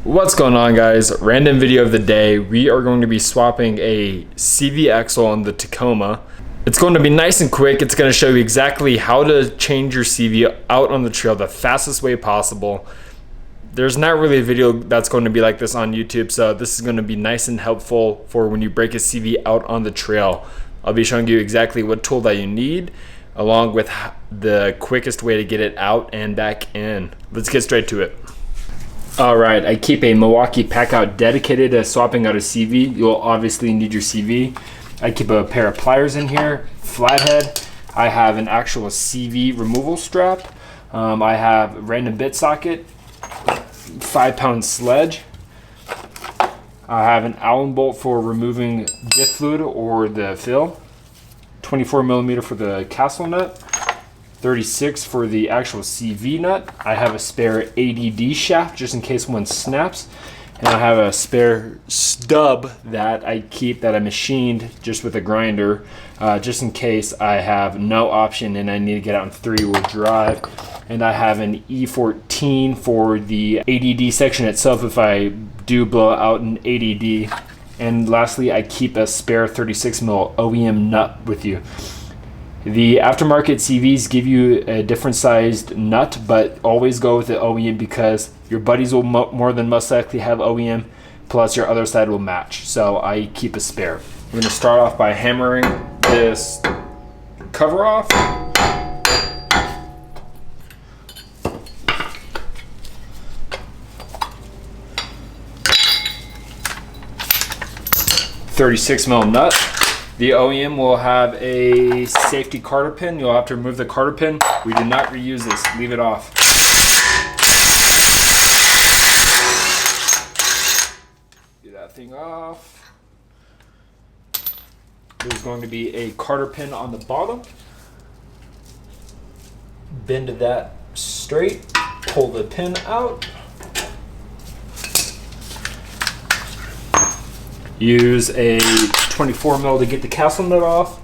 What's going on, guys? Random video of the day. We are going to be swapping a CV axle on the Tacoma. It's going to be nice and quick. It's going to show you exactly how to change your CV out on the trail the fastest way possible. There's not really a video that's going to be like this on YouTube, so this is going to be nice and helpful for when you break a CV out on the trail. I'll be showing you exactly what tool that you need, along with the quickest way to get it out and back in. Let's get straight to it. Alright, I keep a Milwaukee Packout dedicated to swapping out a CV. You'll obviously need your CV. I keep a pair of pliers in here, flathead. I have an actual CV removal strap. I have a random bit socket, 5-pound sledge. I have an Allen bolt for removing diff fluid or the fill, 24mm for the castle nut, 36 for the actual CV nut. I have a spare ADD shaft just in case one snaps, and I have a spare stub that I keep that I machined just with a grinder, just in case I have no option and I need to get out in 3-wheel drive. And I have an E14 for the ADD section itself if I do blow out an ADD. And lastly, I keep a spare 36mm OEM nut with you. The aftermarket CVs give you a different sized nut, but always go with the OEM because your buddies will more than most likely have OEM, plus your other side will match. So I keep a spare. We're going to start off by hammering this cover off. .36mm nut. The OEM will have a safety carter pin. You'll have to remove the carter pin. We do not reuse this. Leave it off. Get that thing off. There's going to be a carter pin on the bottom. Bend that straight. Pull the pin out. Use a 24mm to get the castle nut off.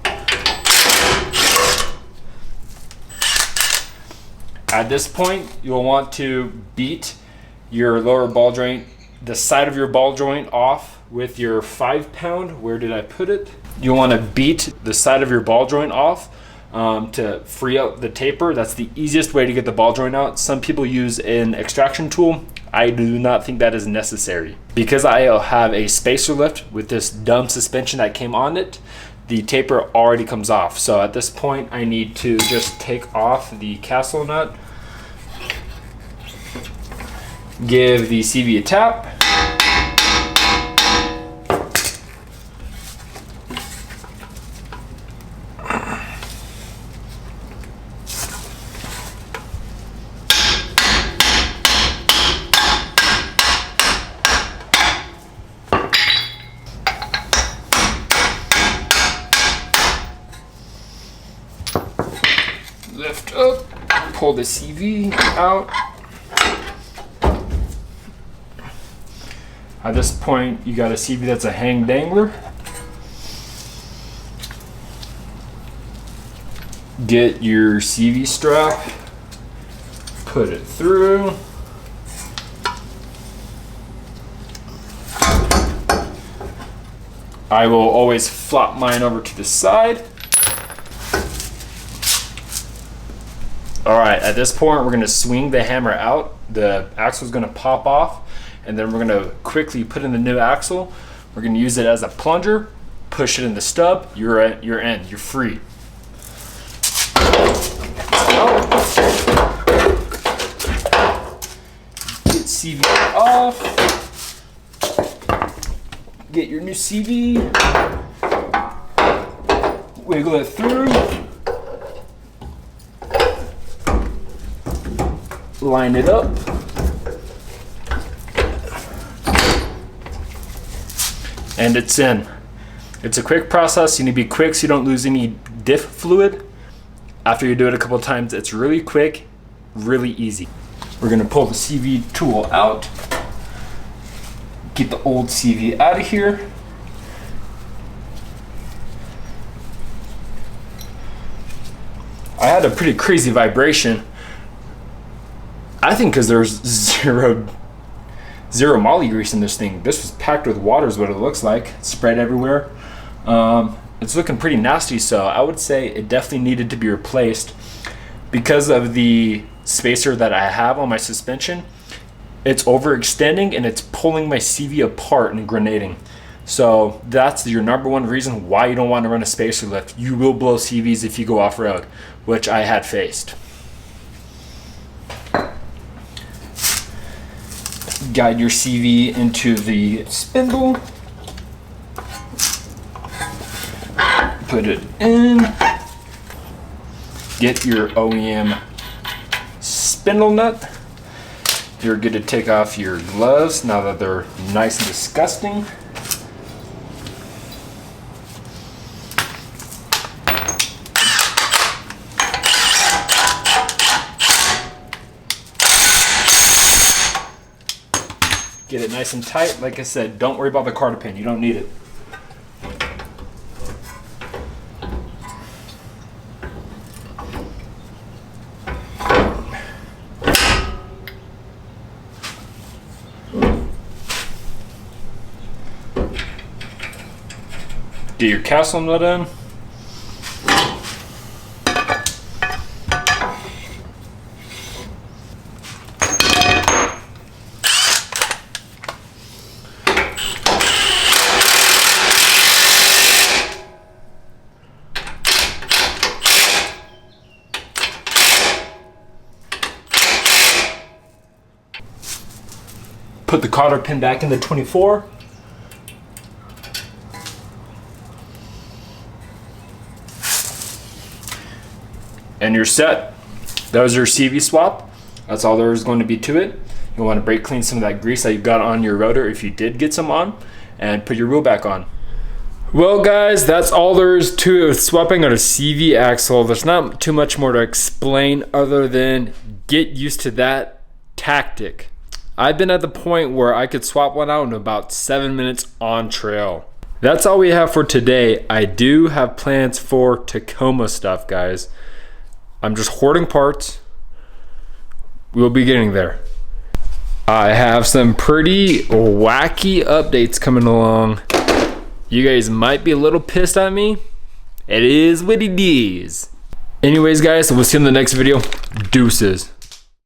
At this point, you'll want to beat your lower ball joint, the side of your ball joint off with your 5-pound. Where did I put it? You'll want to beat the side of your ball joint off to free out the taper. That's the easiest way to get the ball joint out. Some people use an extraction tool. I do not think that is necessary. Because I have a spacer lift with this dumb suspension that came on it, the taper already comes off. So at this point, I need to just take off the castle nut, give the CV a tap, lift up, pull the CV out. At this point, you got a CV that's a hang dangler. Get your CV strap, put it through. I will always flop mine over to the side. Alright, at this point we're going to swing the hammer out. The axle is going to pop off, and then we're going to quickly put in the new axle. We're going to use it as a plunger, push it in the stub, you're in, you're free. Get CV off, get your new CV, wiggle it through. Line it up. And it's in. It's a quick process. You need to be quick so you don't lose any diff fluid. After you do it a couple of times, it's really quick, really easy. We're going to pull the CV tool out. Get the old CV out of here. I had a pretty crazy vibration. I think because there's zero zero moly grease in this thing. This was packed with water is what it looks like. It's spread everywhere. It's looking pretty nasty, so I would say it definitely needed to be replaced. Because of the spacer that I have on my suspension, it's overextending and it's pulling my CV apart and grenading. So that's your number one reason why you don't want to run a spacer lift. You will blow CVs if you go off-road, which I had faced. Guide your CV into the spindle. Put it in. Get your OEM spindle nut. You're good to take off your gloves now that they're nice and disgusting. Get it nice and tight. Like I said, don't worry about the carter pin. You don't need it. Get your castle nut in. Put the cotter pin back in the 24. And you're set. That was your CV swap. That's all there is going to be to it. You'll want to brake clean some of that grease that you've got on your rotor if you did get some on, and put your wheel back on. Well guys, that's all there is to it with swapping out a CV axle. There's not too much more to explain other than get used to that tactic. I've been at the point where I could swap one out in about 7 minutes on trail. That's all we have for today. I do have plans for Tacoma stuff, guys. I'm just hoarding parts. We'll be getting there. I have some pretty wacky updates coming along. You guys might be a little pissed at me. It is what it is. Anyways guys, we'll see you in the next video. Deuces.